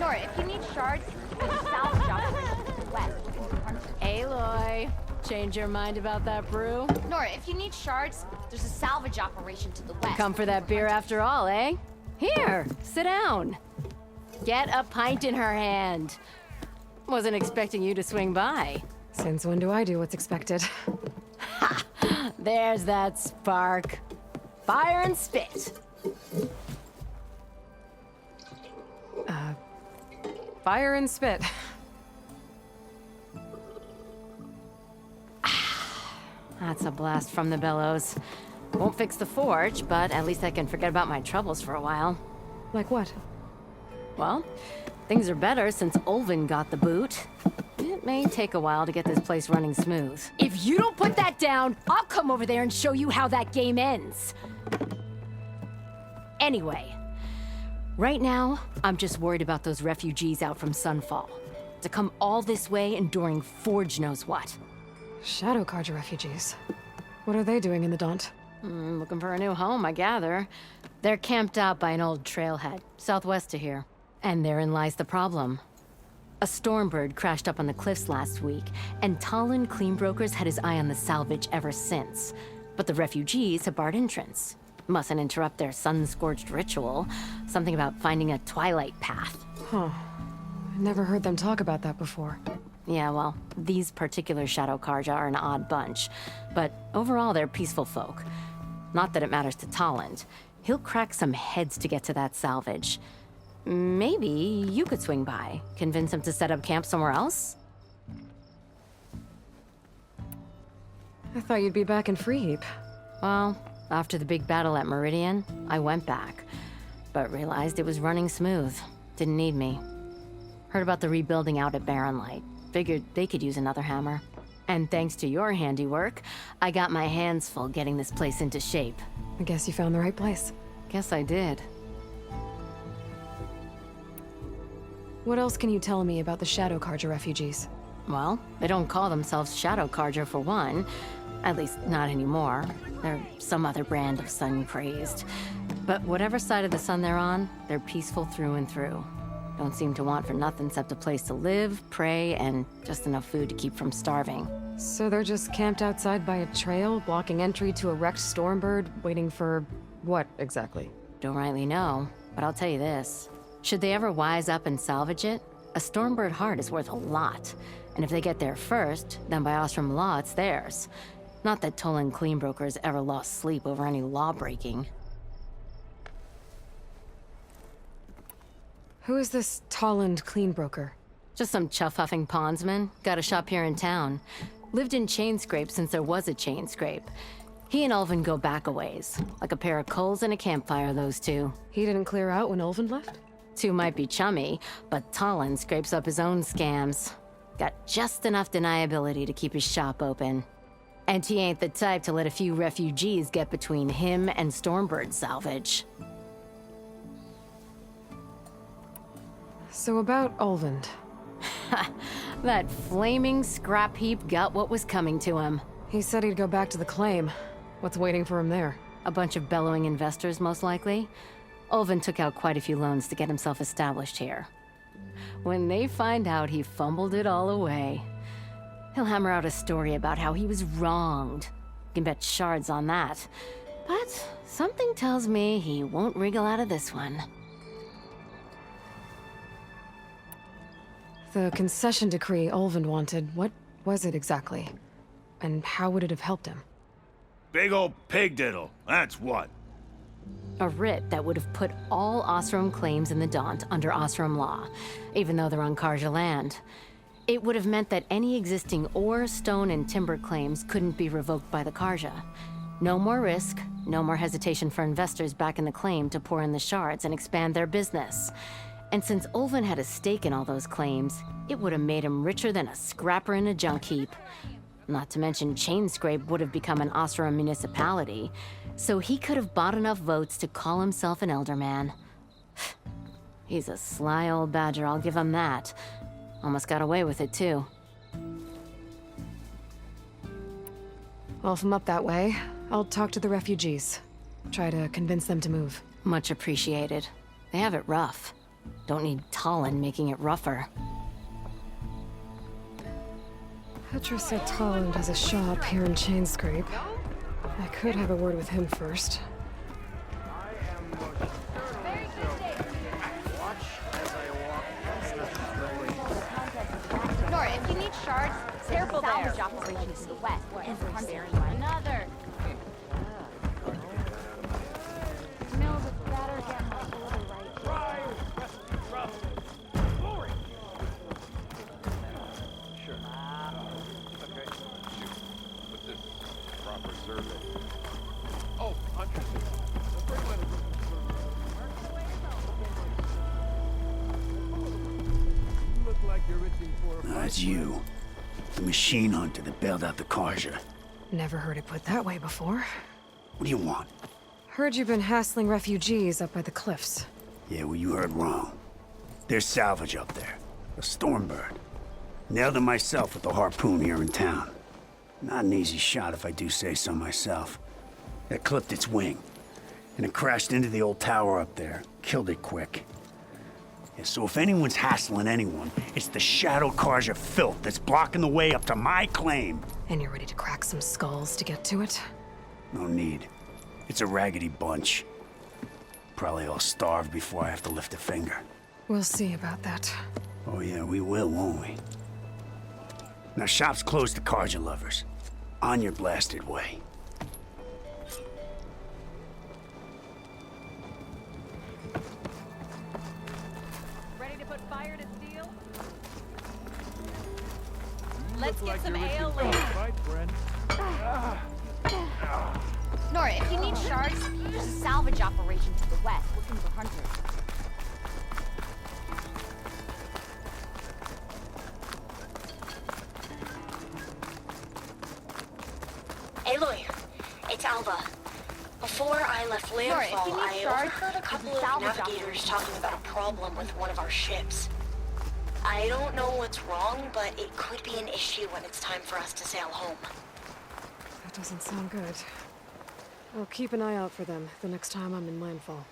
Nora, if you need shards, there's a salvage operation to the west. Aloy, change your mind about that brew? Nora, if you need shards, there's a salvage operation to the west. Come for that beer after all, eh? Here, sit down. Get a pint in her hand. Wasn't expecting you to swing by. Since when do I do what's expected? Ha! There's that spark. Fire and spit. Fire and spit. That's a blast from the bellows. Won't fix the forge, but at least I can forget about my troubles for a while. Like what? Well, things are better since Ulvund got the boot. It may take a while to get this place running smooth. If you don't put that down, I'll come over there and show you how that game ends. Anyway, right now, I'm just worried about those refugees out from Sunfall. To come all this way enduring Forge knows what. Shadow Carja refugees. What are they doing in the Daunt? Looking for a new home, I gather. They're camped out by an old trailhead, southwest of here. And therein lies the problem. A Stormbird crashed up on the cliffs last week, and Tolland Cleanbroker's had his eye on the salvage ever since. But the refugees have barred entrance. Mustn't interrupt their sun-scorched ritual. Something about finding a twilight path. Huh. Never heard them talk about that before. Yeah, well, these particular Shadow Carja are an odd bunch. But overall, they're peaceful folk. Not that it matters to Tolland. He'll crack some heads to get to that salvage. Maybe you could swing by, convince him to set up camp somewhere else? I thought you'd be back in Freeheap. Well, after the big battle at Meridian, I went back, but realized it was running smooth. Didn't need me. Heard about the rebuilding out at Barren Light. Figured they could use another hammer. And thanks to your handiwork, I got my hands full getting this place into shape. I guess you found the right place. Guess I did. What else can you tell me about the Shadow Carja refugees? Well, they don't call themselves Shadow Carja for one. At least, not anymore. They're some other brand of sun-crazed. But whatever side of the sun they're on, they're peaceful through and through. Don't seem to want for nothing except a place to live, pray, and just enough food to keep from starving. So they're just camped outside by a trail, blocking entry to a wrecked Stormbird, waiting for... what, exactly? Don't rightly know, but I'll tell you this. Should they ever wise up and salvage it, a Stormbird heart is worth a lot. And if they get there first, then by Ostrom law, it's theirs. Not that Tolland Cleanbroker has ever lost sleep over any law-breaking. Who is this Tolland Cleanbroker? Just some chuff-huffing pondsman. Got a shop here in town. Lived in Chainscrape since there was a Chainscrape. He and Ulvund go back a ways. Like a pair of coals and a campfire, those two. He didn't clear out when Ulvund left? Two might be chummy, but Tolland scrapes up his own scams. Got just enough deniability to keep his shop open. And he ain't the type to let a few refugees get between him and Stormbird salvage. So about Ulvund. That flaming scrap heap got what was coming to him. He said he'd go back to the claim. What's waiting for him there? A bunch of bellowing investors, most likely. Ulvund took out quite a few loans to get himself established here. When they find out he fumbled it all away, he'll hammer out a story about how he was wronged. You can bet shards on that. But something tells me he won't wriggle out of this one. The concession decree Ulvund wanted, what was it exactly? And how would it have helped him? Big old pig diddle, that's what. A writ that would have put all Ostrom claims in the Daunt under Ostrom law, even though they're on Carja land. It would have meant that any existing ore, stone, and timber claims couldn't be revoked by the Carja. No more risk, no more hesitation for investors back in the claim to pour in the shards and expand their business. And since Ulvund had a stake in all those claims, it would have made him richer than a scrapper in a junk heap. Not to mention Chainscrape would have become an Ostrom municipality, so he could have bought enough votes to call himself an elderman. He's a sly old badger, I'll give him that. Almost got away with it, too. Well, if I'm up that way, I'll talk to the refugees. Try to convince them to move. Much appreciated. They have it rough. Don't need Tolland making it rougher. Petra said Tolland has a shop here in Chainscrape. I could have a word with him first. Nora, if you need shards, there's a salvage operation to the west. Another. Smells of batter again. Sure. Okay. Shoot. What's this? Proper survey. Oh, hunters. Look like you're itching for a fight. That's you. The machine hunter that bailed out the Carja. Never heard it put that way before. What do you want? Heard you've been hassling refugees up by the cliffs. Yeah, well, you heard wrong. There's salvage up there. A Stormbird. Nailed him myself with the harpoon here in town. Not an easy shot if I do say so myself. That clipped its wing. And it crashed into the old tower up there. Killed it quick. Yeah, so if anyone's hassling anyone, it's the Shadow Carja filth that's blocking the way up to my claim. And you're ready to crack some skulls to get to it? No need. It's a raggedy bunch. Probably all starved before I have to lift a finger. We'll see about that. Oh yeah, we will, won't we? Now shop's closed to Carja lovers. On your blasted way. Ready to put fire to steel? Let's get some ale later. Fight, friend. Nora, if you need shards, there's a salvage operation to the west looking for hunters. Aloy, it's Alva. Before I left Nora, if you landfall, need I shards, overheard a couple there's a of salvage navigators operation. talking about a problem with one of our ships. I don't know what's wrong, but it could be an issue when it's time for us to sail home. That doesn't sound good. I'll keep an eye out for them the next time I'm in landfall.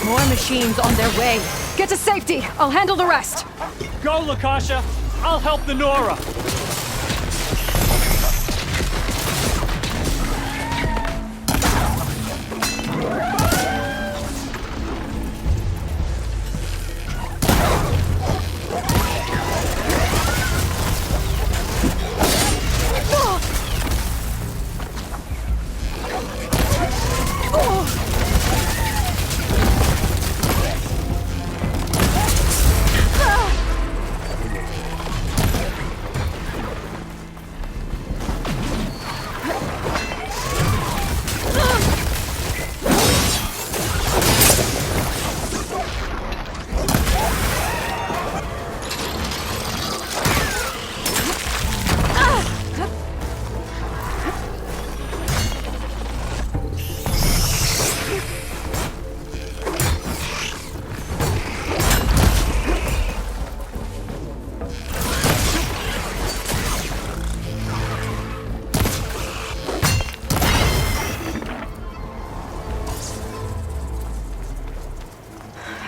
More machines on their way. Get to safety. I'll handle the rest. Go, Lokasha! I'll help the Nora!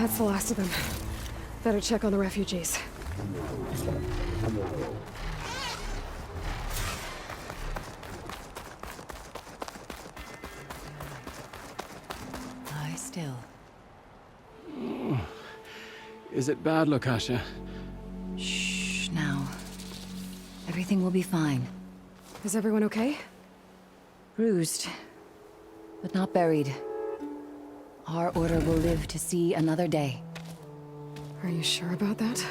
That's the last of them. Better check on the refugees. Lie still. Is it bad, Lokasha? Shh, now. Everything will be fine. Is everyone okay? Bruised, but not buried. Our order will live to see another day. Are you sure about that?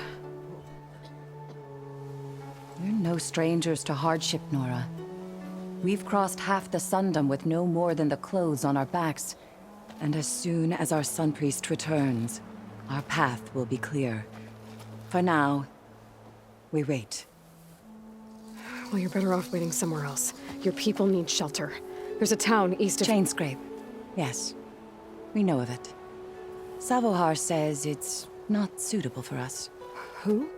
We're no strangers to hardship, Nora. We've crossed half the Sundom with no more than the clothes on our backs. And as soon as our Sun Priest returns, our path will be clear. For now, we wait. Well, you're better off waiting somewhere else. Your people need shelter. There's a town east of... Chainscrape. Yes. We know of it. Savohar says it's not suitable for us. Who?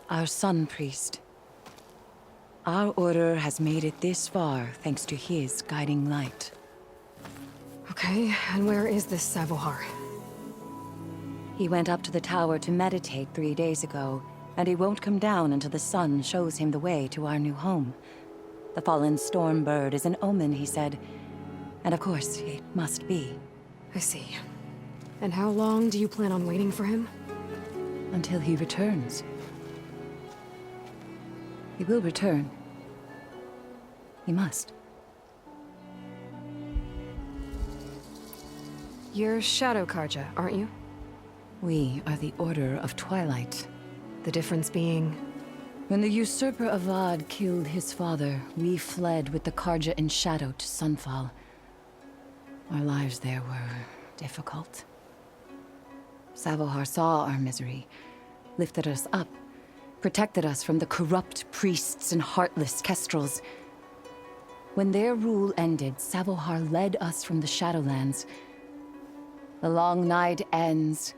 Our Sun Priest. Our order has made it this far thanks to his guiding light. Okay, and where is this Savohar? He went up to the tower to meditate 3 days ago, and he won't come down until the sun shows him the way to our new home. The fallen Stormbird is an omen, he said. And of course, it must be. I see. And how long do you plan on waiting for him? Until he returns. He will return. He must. You're Shadow Carja, aren't you? We are the Order of Twilight. The difference being... When the usurper Avad killed his father, we fled with the Carja in Shadow to Sunfall. Our lives there were difficult. Savohar saw our misery, lifted us up, protected us from the corrupt priests and heartless kestrels. When their rule ended, Savohar led us from the Shadowlands. The long night ends,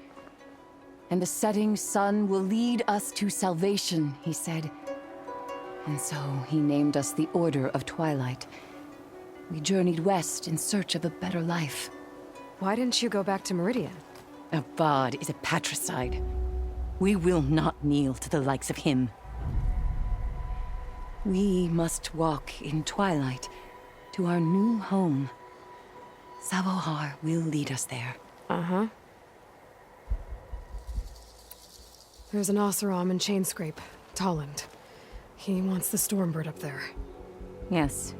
and the setting sun will lead us to salvation, he said. And so he named us the Order of Twilight. We journeyed west in search of a better life. Why didn't you go back to Meridian? Avad is a patricide. We will not kneel to the likes of him. We must walk in Twilight to our new home. Savohar will lead us there. Uh-huh. There's an Oseram in Chainscrape, Tolland. He wants the Stormbird up there. Yes.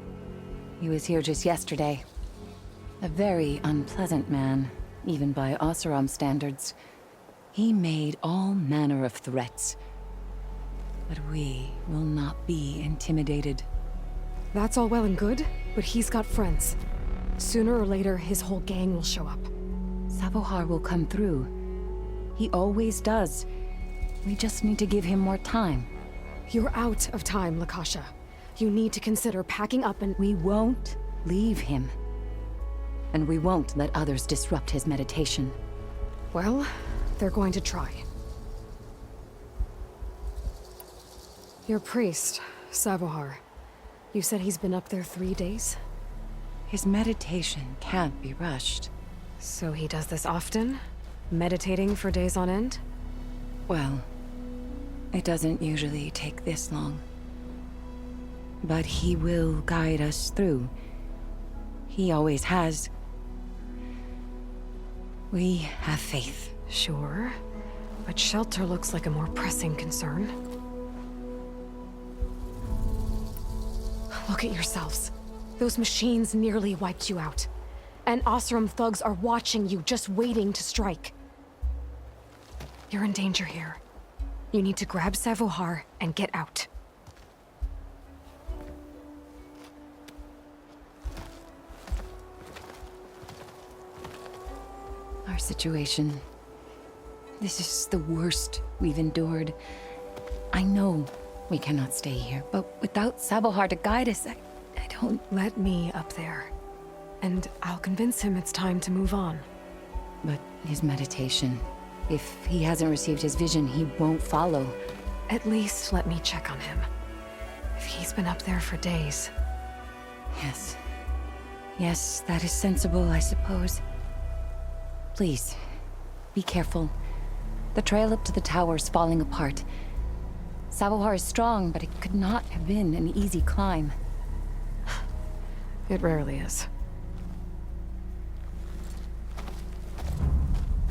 He was here just yesterday. A very unpleasant man, even by Oseram standards. He made all manner of threats. But we will not be intimidated. That's all well and good, but he's got friends. Sooner or later, his whole gang will show up. Savohar will come through. He always does. We just need to give him more time. You're out of time, Lokasha. You need to consider packing up and... We won't leave him. And we won't let others disrupt his meditation. Well, they're going to try. Your priest, Savohar. You said he's been up there 3 days? His meditation can't be rushed. So he does this often? Meditating for days on end? Well, it doesn't usually take this long. But he will guide us through. He always has. We have faith. Sure. But shelter looks like a more pressing concern. Look at yourselves. Those machines nearly wiped you out. And Oseram thugs are watching you, just waiting to strike. You're in danger here. You need to grab Savohar and get out. Our situation. This is the worst we've endured. I know we cannot stay here, but without Savohar to guide us, I don't... Let me up there. And I'll convince him it's time to move on. But his meditation... If he hasn't received his vision, he won't follow. At least let me check on him. If he's been up there for days. Yes. Yes, that is sensible, I suppose. Please, Be careful. The trail up to the tower's falling apart. Savohar is strong, but it could not have been an easy climb. It rarely is.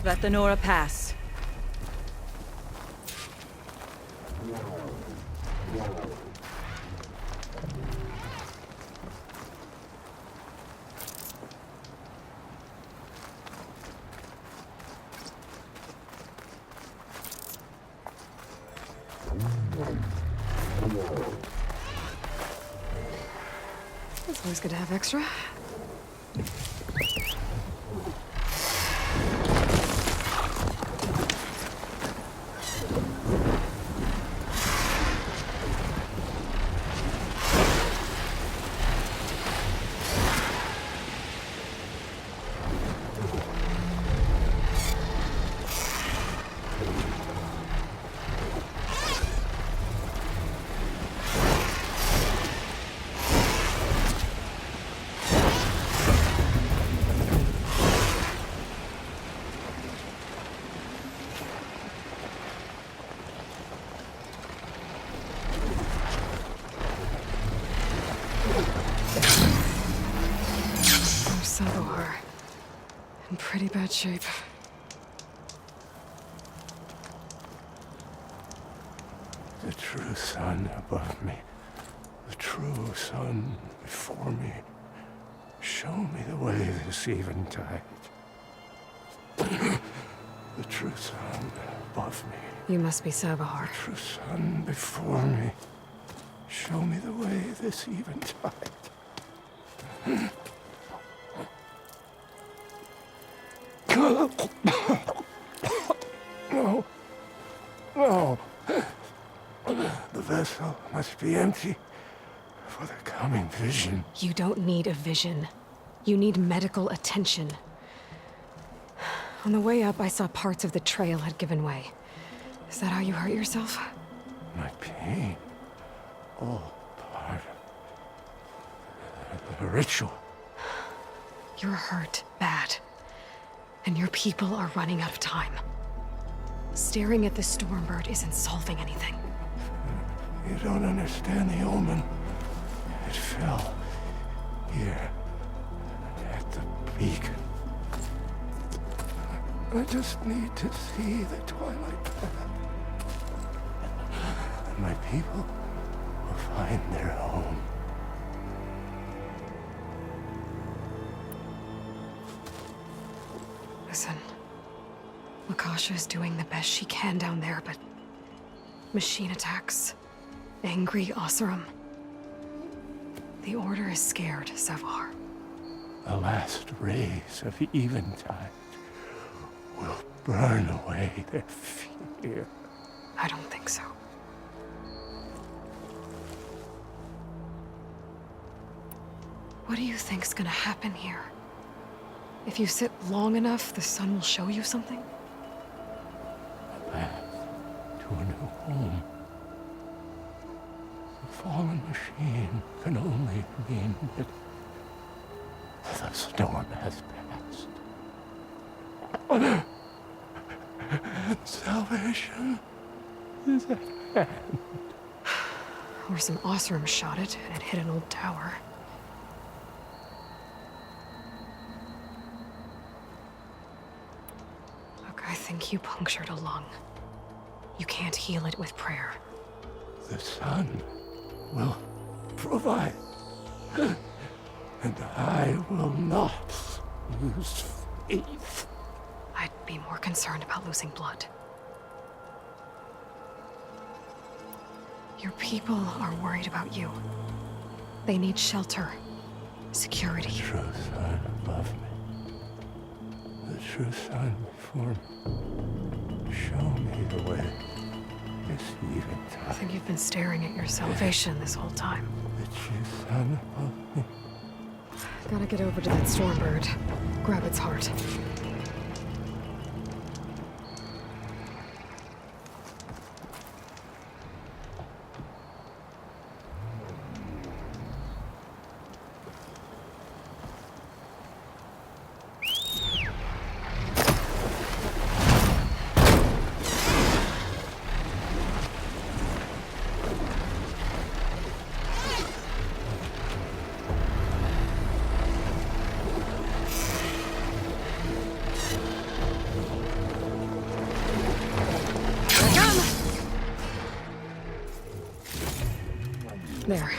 Let the Nora pass. It's always good to have extra. Savohar. In pretty bad shape. The true sun above me. The true sun before me. Show me the way this eventide. The true sun above me. You must be Savohar. The true sun before me. Show me the way this eventide. No. No. The vessel must be empty for the coming vision. You don't need a vision. You need medical attention. On the way up, I saw parts of the trail had given way. Is that how you hurt yourself? My pain. All part of the ritual. You're hurt bad. And your people are running out of time. Staring at the Stormbird isn't solving anything. You don't understand the omen. It fell here at the beacon. I just need to see the Twilight path. And my people will find their home. Listen, Lokasha is doing the best she can down there, but machine attacks, angry Oseram. The Order is scared, Savohar. The last rays of eventide will burn away their fear. I don't think so. What do you think's gonna happen here? If you sit long enough, the sun will show you something? A path to a new home. The fallen machine can only mean that the storm has passed. Salvation is at hand. Or some Oseram shot it, and it hit an old tower. I think you punctured a lung. You can't heal it with prayer. The sun will provide. And I will not lose faith. I'd be more concerned about losing blood. Your people are worried about you. They need shelter, security. The true sun above me. The true sun before me. Show me the way. This eventide. I think you've been staring at your salvation this whole time. The true sun above me. Gotta get over to that Stormbird. Grab its heart. There.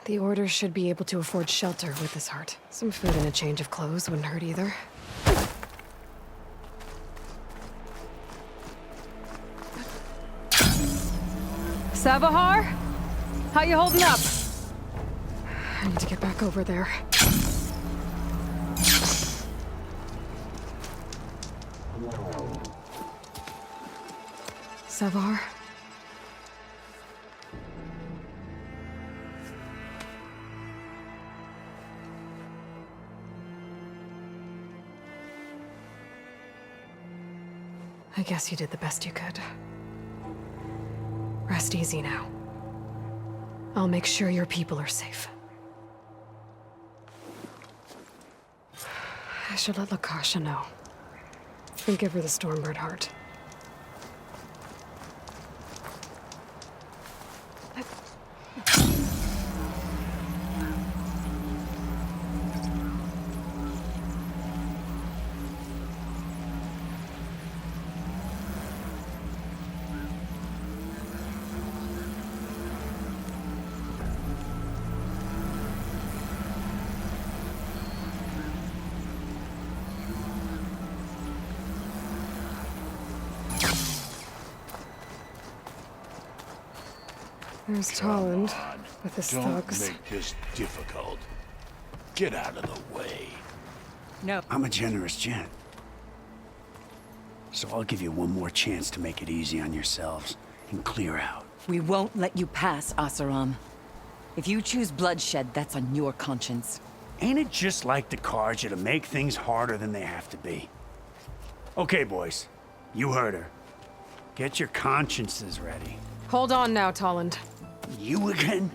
The Order should be able to afford shelter with this heart. Some food and a change of clothes wouldn't hurt either. Savohar? How you holding up? I need to get back over there. Savohar? I guess you did the best you could. Rest easy now. I'll make sure your people are safe. I should let Lokasha know. And give her the Stormbird heart. There's Tolland with his thugs. Don't make this difficult. Get out of the way. No. I'm a generous gent. So I'll give you one more chance to make it easy on yourselves and clear out. We won't let you pass, Asaram. If you choose bloodshed, that's on your conscience. Ain't it just like the Carja to make things harder than they have to be? Okay, boys. You heard her. Get your consciences ready. Hold on now, Tolland. You again?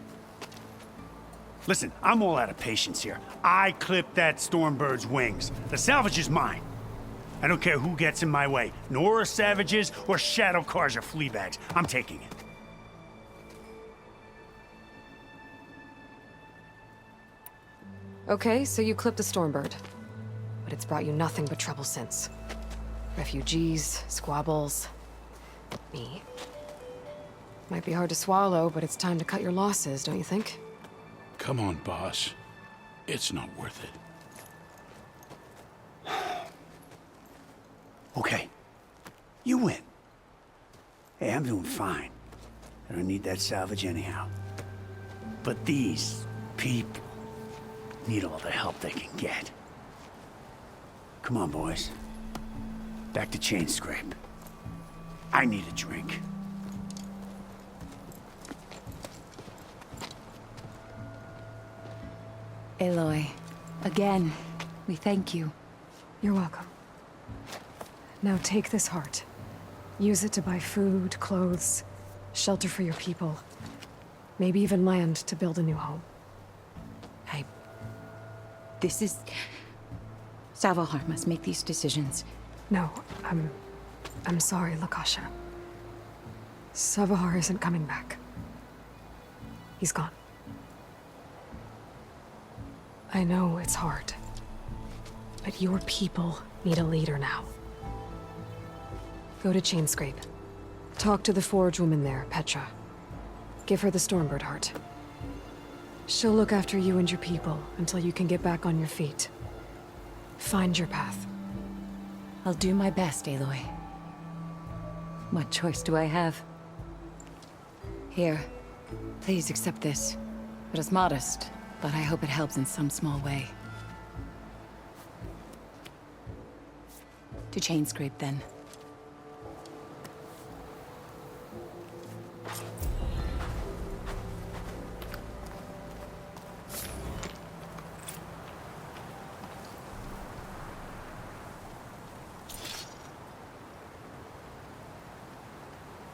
Listen, I'm all out of patience here. I clipped that Stormbird's wings. The salvage is mine. I don't care who gets in my way. Nora savages or Shadow Carja fleabags. I'm taking it. Okay, so you clipped the Stormbird. But it's brought you nothing but trouble since. Refugees, squabbles, me. Might be hard to swallow, but it's time to cut your losses, don't you think? Come on, boss. It's not worth it. Okay. You win. Hey, I'm doing fine. I don't need that salvage anyhow. But these people need all the help they can get. Come on, boys. Back to Chainscrape. I need a drink. Aloy, again, we thank you. You're welcome. Now take this heart. Use it to buy food, clothes, shelter for your people. Maybe even land to build a new home. This is... Savohar must make these decisions. No, I'm sorry, Lokasha. Savohar isn't coming back. He's gone. I know it's hard, but your people need a leader now. Go to Chainscrape. Talk to the forge woman there, Petra. Give her the Stormbird heart. She'll look after you and your people until you can get back on your feet. Find your path. I'll do my best, Aloy. What choice do I have? Here, please accept this. It is modest, but I hope it helps in some small way. To Chainscrape, then.